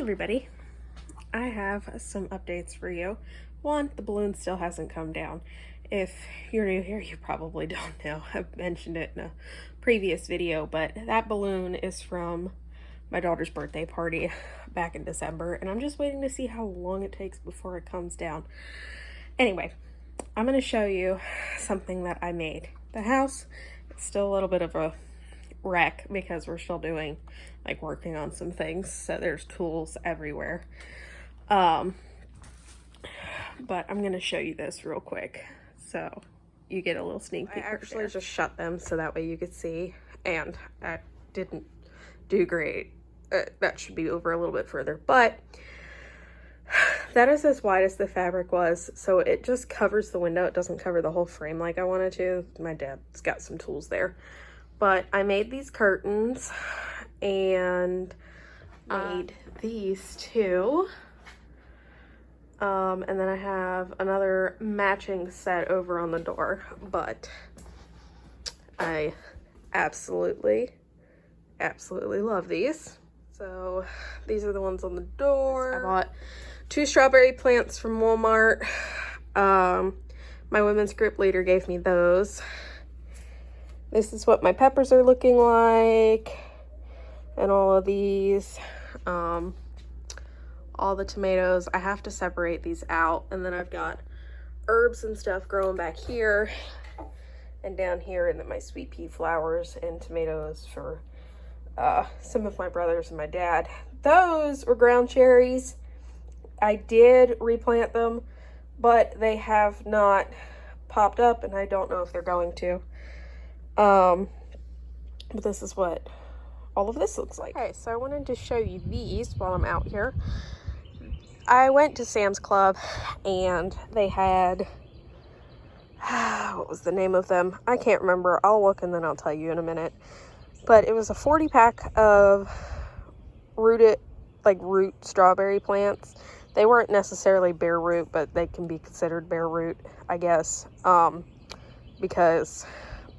everybody, I have some updates for you. One, the balloon still hasn't come down. If you're new here, you probably don't know. I've mentioned it in a previous video, but that balloon is from my daughter's birthday party back in December, and I'm just waiting to see how long it takes before it comes down. Anyway, I'm going to show you something that I made. The house is still a little bit of a wreck because we're still doing, like, working on some things, so there's tools everywhere. But I'm going to show you this real quick so you get a little sneak peek. I actually just shut them so that way you could see, and I didn't do great. That should be over a little bit further, but that is as wide as the fabric was, so it just covers the window. It doesn't cover the whole frame like I wanted to. My dad's got some tools there, but I made these curtains and made these two. And then I have another matching set over on the door, but I absolutely love these. So these are the ones on the door. I bought 2 strawberry plants from Walmart. My women's group leader gave me those. This is what my peppers are looking like, and all of these. All the tomatoes, I have to separate these out, and then I've got herbs and stuff growing back here and down here, and then my sweet pea flowers and tomatoes for some of my brothers and my dad. Those were ground cherries. I did replant them, but they have not popped up, and I don't know if they're going to. But this is what all of this looks like. Okay, so I wanted to show you these while I'm out here. I went to Sam's Club and they had, what was the name of them? I can't remember. I'll look and then I'll tell you in a minute. But it was a 40 pack of root strawberry plants. They weren't necessarily bare root, but they can be considered bare root, I guess, because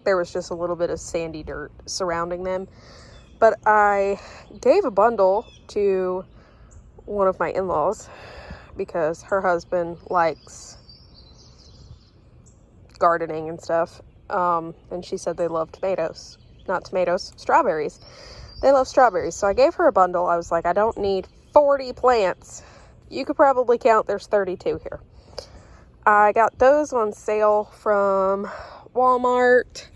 there was just a little bit of sandy dirt surrounding them. But I gave a bundle to one of my in-laws because her husband likes gardening and stuff. And she said they love tomatoes. Not tomatoes, strawberries. They love strawberries. So I gave her a bundle. I was like, I don't need 40 plants. You could probably count there's 32 here. I got those on sale from Walmart.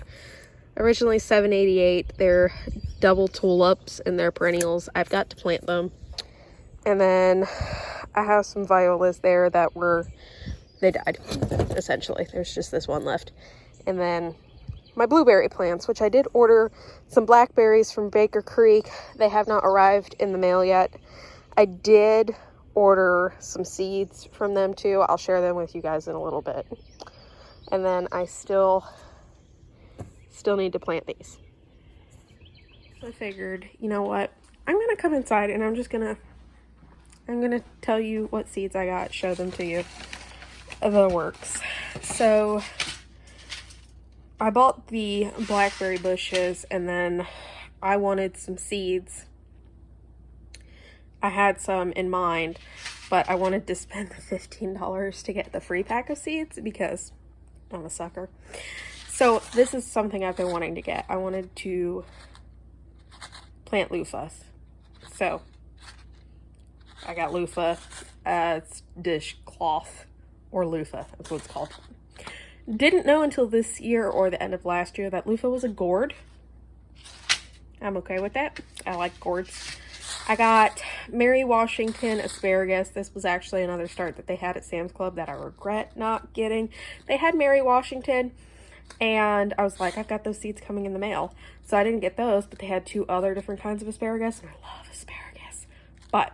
Originally $7.88. They're double tulips and they're perennials. I've got to plant them. And then I have some violas there that they died, essentially. There's just this one left. And then my blueberry plants, which I did order some blackberries from Baker Creek. They have not arrived in the mail yet. I did order some seeds from them too. I'll share them with you guys in a little bit. And then I still need to plant these. So I figured, you know what? I'm going to come inside and I'm going to tell you what seeds I got, show them to you, the works. So I bought the blackberry bushes, and then I wanted some seeds. I had some in mind, but I wanted to spend the $15 to get the free pack of seeds because I'm a sucker. So this is something I've been wanting to get. I wanted to plant loofahs. So I got loofah. It's dishcloth or loofah. That's what it's called. Didn't know until this year or the end of last year that loofah was a gourd. I'm okay with that. I like gourds. I got Mary Washington asparagus. This was actually another start that they had at Sam's Club that I regret not getting. They had Mary Washington, and I was like, I've got those seeds coming in the mail. So I didn't get those, but they had 2 other different kinds of asparagus, and I love asparagus. But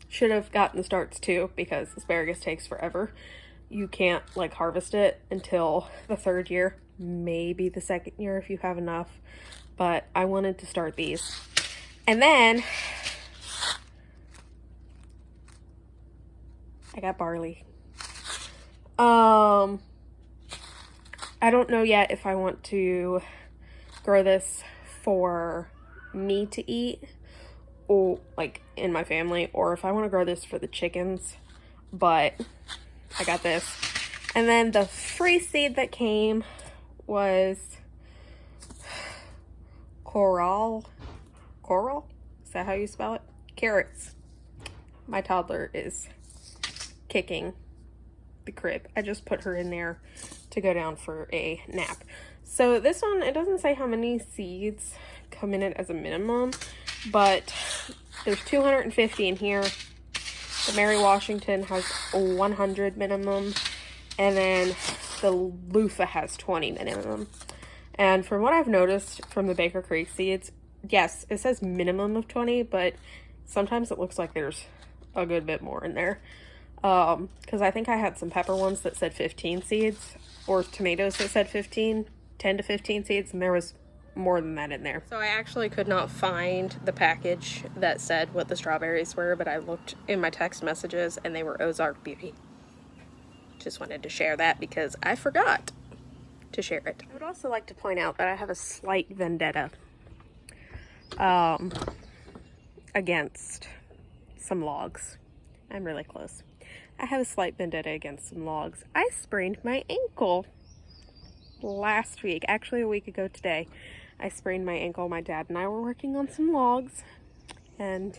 should have gotten the starts too, because asparagus takes forever. You can't like harvest it until the 3rd year, maybe the 2nd year if you have enough. But I wanted to start these. And then I got barley. I don't know yet if I want to grow this for me to eat, or like in my family, or if I want to grow this for the chickens. But I got this. And then the free seed that came was coral. Is that how you spell it? Carrots. My toddler is kicking the crib. I just put her in there to go down for a nap. So this one, it doesn't say how many seeds come in it as a minimum, but there's 250 in here. The Mary Washington has 100 minimum, and then the loofah has 20 minimum. And from what I've noticed from the Baker Creek seeds, yes, it says minimum of 20, but sometimes it looks like there's a good bit more in there. Because I think I had some pepper ones that said 15 seeds, or tomatoes that said 10 to 15 seeds, and there was more than that in there. So I actually could not find the package that said what the strawberries were, but I looked in my text messages and they were Ozark Beauty. Just wanted to share that because I forgot to share it. I would also like to point out that I have a slight vendetta against some logs. I'm really close. I have a slight vendetta against some logs. I sprained my ankle last week, actually a week ago today. I sprained my ankle. My dad and I were working on some logs, and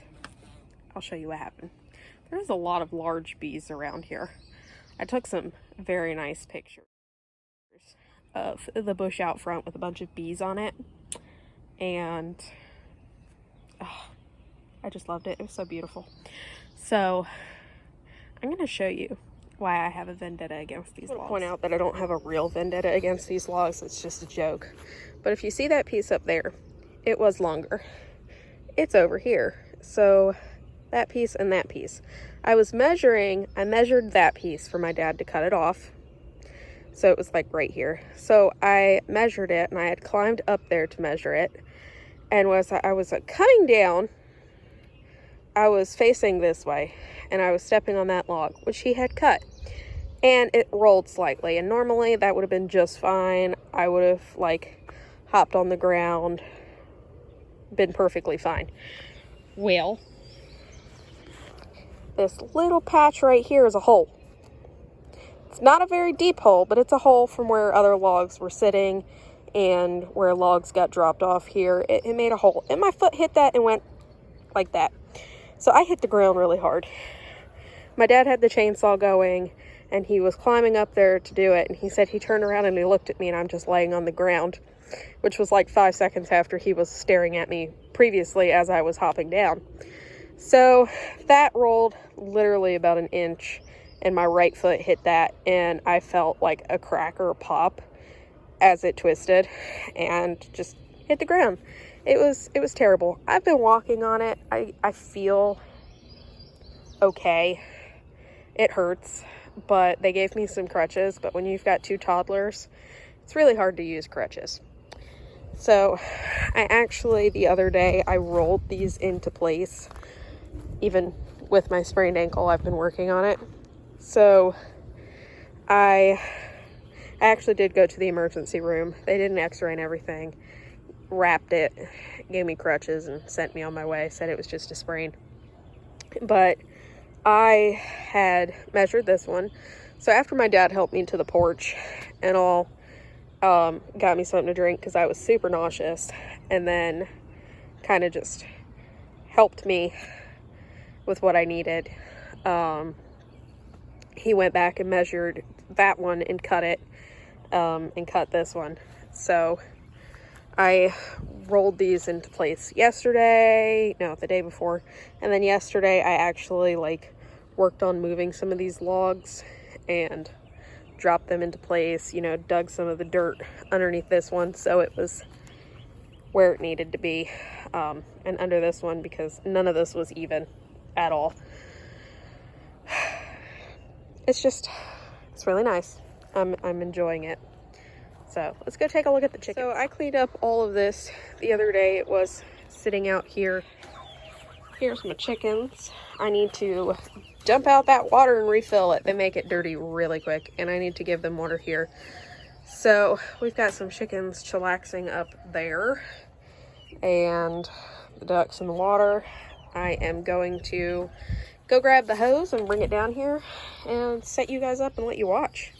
I'll show you what happened. There's a lot of large bees around here. I took some very nice pictures of the bush out front with a bunch of bees on it, and I just loved it. It was so beautiful. So I'm going to show you why I have a vendetta against these logs. I want to point out that I don't have a real vendetta against these logs. It's just a joke. But if you see that piece up there, it was longer. It's over here. So that piece and that piece. I measured that piece for my dad to cut it off. So it was like right here. So I measured it, and I had climbed up there to measure it. And I was cutting down, I was facing this way, and I was stepping on that log, which he had cut. And it rolled slightly, and normally that would have been just fine. I would have hopped on the ground, been perfectly fine. Well, this little patch right here is a hole. It's not a very deep hole, but it's a hole from where other logs were sitting and where logs got dropped off here. It made a hole, and my foot hit that and went like that. So I hit the ground really hard. My dad had the chainsaw going, and he was climbing up there to do it, and he said he turned around and he looked at me, and I'm just laying on the ground, which was like 5 seconds after he was staring at me previously as I was hopping down. So that rolled literally about an inch, and my right foot hit that, and I felt like a cracker pop as it twisted and just hit the ground. It was terrible. I've been walking on it. I feel okay. It hurts, but they gave me some crutches. But when you've got 2 toddlers, it's really hard to use crutches. So I actually, the other day, I rolled these into place. Even with my sprained ankle, I've been working on it. So I actually did go to the emergency room. They did an x-ray and everything, wrapped it, gave me crutches, and sent me on my way. Said it was just a sprain. But I had measured this one. So after my dad helped me to the porch and all, got me something to drink because I was super nauseous, and then kind of just helped me with what I needed. He went back and measured that one and cut it, and cut this one. So I rolled these into place the day before, and then yesterday I actually worked on moving some of these logs and dropped them into place, dug some of the dirt underneath this one so it was where it needed to be, and under this one, because none of this was even at all. It's really nice. I'm enjoying it. So let's go take a look at the chickens. So I cleaned up all of this the other day. It was sitting out here. Here's my chickens. I need to dump out that water and refill it. They make it dirty really quick, and I need to give them water here. So we've got some chickens chillaxing up there, and the duck's in the water, I am going to go grab the hose and bring it down here and set you guys up and let you watch.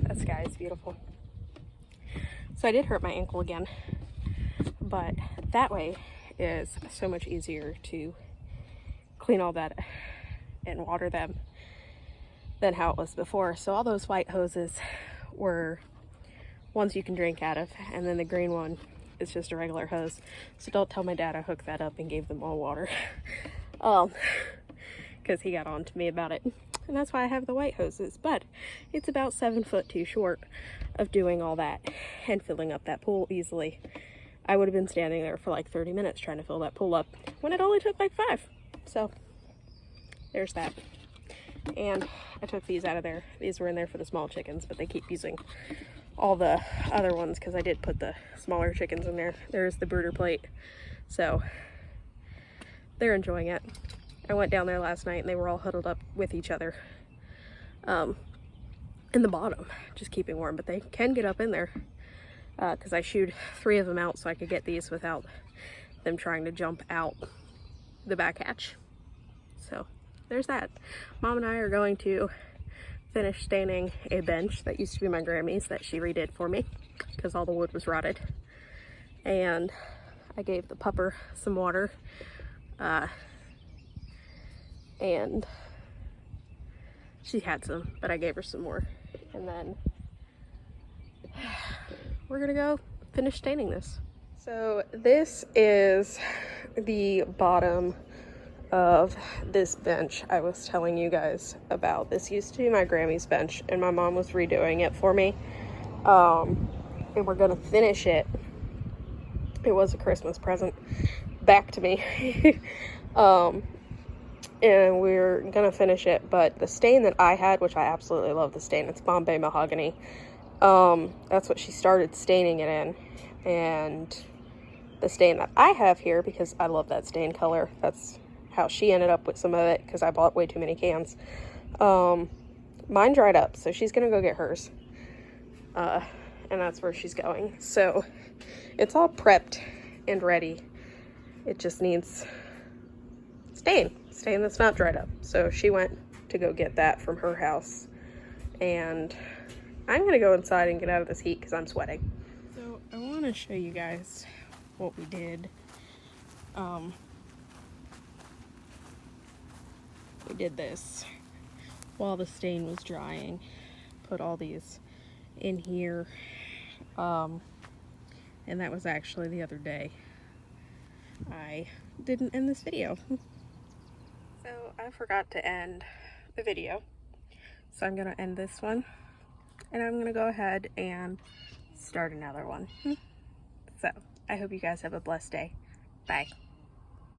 That sky is beautiful. So I did hurt my ankle again, but that way is so much easier to clean all that and water them than how it was before. So all those white hoses were ones you can drink out of, and then the green one is just a regular hose. So don't tell my dad I hooked that up and gave them all water. Because he got on to me about it. And that's why I have the white hoses, but it's about 7 foot too short of doing all that and filling up that pool easily. I would have been standing there for like 30 minutes trying to fill that pool up when it only took like 5. So there's that. And I took these out of there. These were in there for the small chickens, but they keep using all the other ones because I did put the smaller chickens in there. There's the brooder plate. So they're enjoying it. I went down there last night and they were all huddled up with each other in the bottom, just keeping warm, but they can get up in there because I shooed 3 of them out so I could get these without them trying to jump out the back hatch. So there's that. Mom and I are going to finish staining a bench that used to be my Grammy's that she redid for me because all the wood was rotted. And I gave the pupper some water and she had some, but I gave her some more. And then we're gonna go finish staining this. So this is the bottom of this bench I was telling you guys about. This used to be my Grammy's bench and my mom was redoing it for me. And we're gonna finish it. It was a Christmas present. back to me. And we're gonna finish it, but the stain that I had, which I absolutely love the stain, it's Bombay Mahogany. That's what she started staining it in. And the stain that I have here, because I love that stain color, that's how she ended up with some of it, because I bought way too many cans. Mine dried up, so she's gonna go get hers. And that's where she's going. So it's all prepped and ready. It just needs stain that's not dried up. So she went to go get that from her house, and I'm gonna go inside and get out of this heat because I'm sweating. So I want to show you guys what we did. We did this while the stain was drying. Put all these in here, and that was actually the other day. I didn't end this video. So I forgot to end the video, so I'm gonna end this one, and I'm gonna go ahead and start another one. So I hope you guys have a blessed day. Bye.